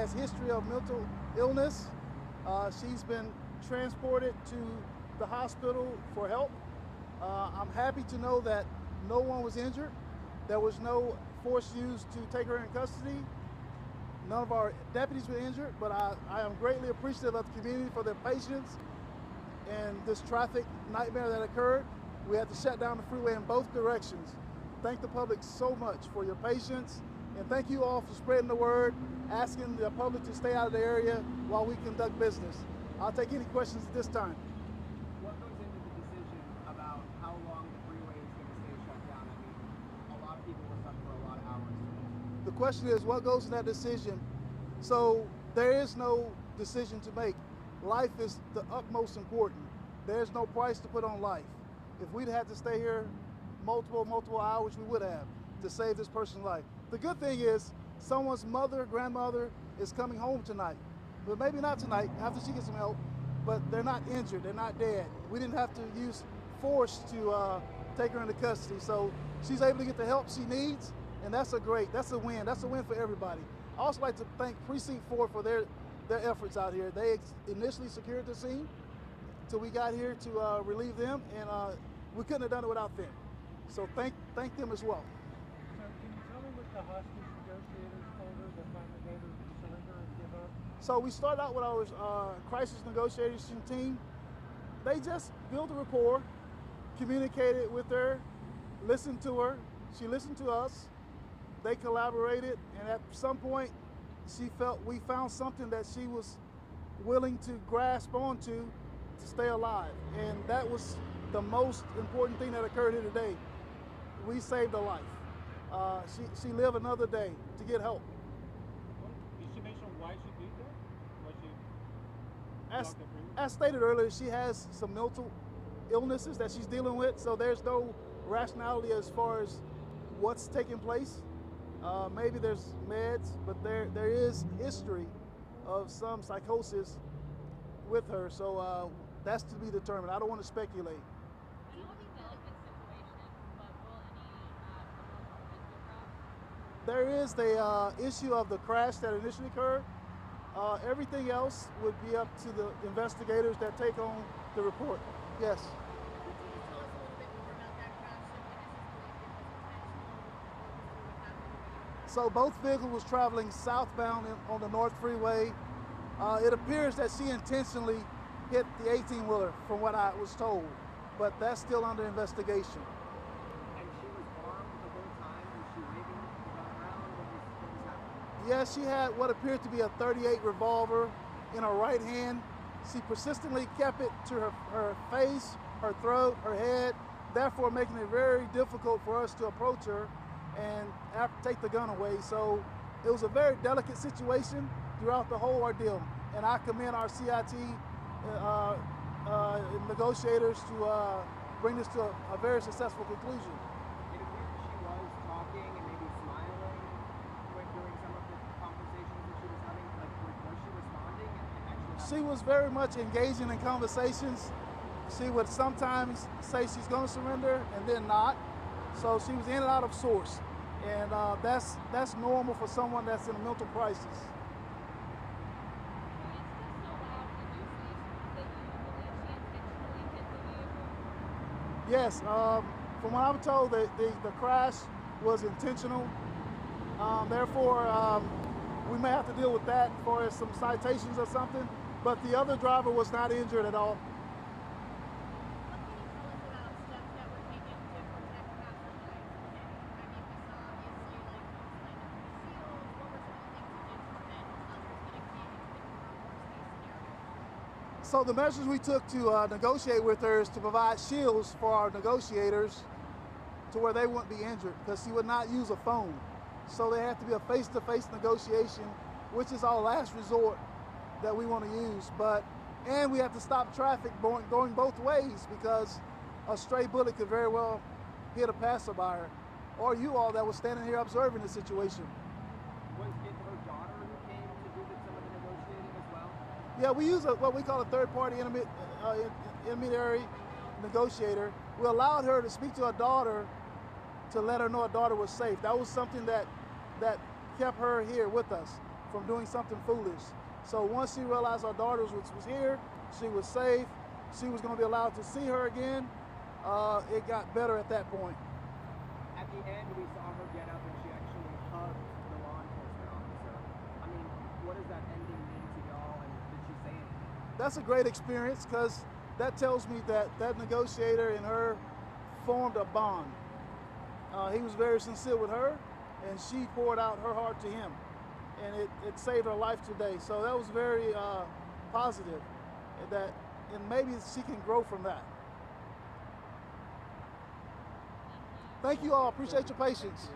has history of mental illness. She's been transported to the hospital for help. I'm happy to know that no one was injured. There was no force used to take her in custody. None of our deputies were injured, but I am greatly appreciative of the community for their patience and this traffic nightmare that occurred. We had to shut down the freeway in both directions. Thank the public so much for your patience, and thank you all for spreading the word, asking the public to stay out of the area while we conduct business. I'll take any questions at this time. What goes into the decision about how long the freeway is going to stay shut down? I mean, a lot of people were stuck for a lot of hours today. The question is, what goes in that decision? So there is no decision to make. Life is the utmost important. There's no price to put on life. If we'd had to stay here multiple hours, we would have to save this person's life. The good thing is someone's mother, grandmother is coming home tonight, but maybe not tonight after she gets some help, but they're not injured, they're not dead. We didn't have to use force to take her into custody. So she's able to get the help she needs, and that's a win. That's a win for everybody. I also like to thank Precinct 4 for their efforts out here. They initially secured the scene till we got here to relieve them, and we couldn't have done it without them. So thank them as well. So can you tell me what the hostage negotiators told her that finally made her surrender and give up? So we started out with our crisis negotiation team. They just built a rapport, communicated with her, listened to her. She listened to us. They collaborated, and at some point, she felt we found something that she was willing to grasp onto to stay alive. And that was the most important thing that occurred here today. We saved a life. She lived another day to get help. Did she mention why she did that? As stated earlier, she has some mental illnesses that she's dealing with, so there's no rationality as far as what's taking place. Maybe there's meds, but there is history of some psychosis with her, so that's to be determined. I don't want to speculate. I know it's a delicate situation, but will any criminal charges be brought? There is the issue of the crash that initially occurred. Everything else would be up to the investigators that take on the report. Yes. Could you tell us a little bit more about that crash and when this is intentional? So both vehicles was traveling southbound on the North Freeway. It appears that she intentionally hit the 18-wheeler, from what I was told, but that's still under investigation. And she was armed the whole time? Was she waving the gun around? What was happening? Yes, she had what appeared to be a .38 revolver in her right hand. She persistently kept it to her face, her throat, her head, therefore making it very difficult for us to approach her and take the gun away. So it was a very delicate situation throughout the whole ordeal. And I commend our CIT negotiators to bring this to a very successful conclusion. It appeared she was talking and maybe smiling during some of the conversations that she was having. Like, was she responding and actually? She was very much engaging in conversations. She would sometimes say she's going to surrender and then not. So she was in and out of sorts, and that's normal for someone that's in a mental crisis. Yes, from what I'm told, the crash was intentional. Therefore, we may have to deal with that as far as some citations or something. But the other driver was not injured at all. What can you tell us about steps that were taken to protect passengers today? I mean, we saw obviously like seals. What were some of the things you did to prevent others getting taken to the worst case scenario? So the measures we took to negotiate with her is to provide shields for our negotiators to where they wouldn't be injured, because she would not use a phone. So they have to be a face-to-face negotiation, which is our last resort that we want to use. And we have to stop traffic going both ways, because a stray bullet could very well hit a passerby or you all that was standing here observing the situation. Was it her daughter who came to do some of the negotiating as well? Yeah, we use what we call a third-party intermediary negotiator. We allowed her to speak to her daughter to let her know her daughter was safe. That was something that kept her here with us. from doing something foolish. So once she realized her daughter was here, she was safe, she was going to be allowed to see her again, it got better at that point. At the end, we saw her get up and she actually hugged the law enforcement officer. I mean, what does that ending mean to y'all, and did she say anything? That's a great experience because that tells me that that negotiator and her formed a bond. He was very sincere with her, and she poured out her heart to him, and it saved her life today. So that was very positive, and maybe she can grow from that. Thank you all. Appreciate your patience.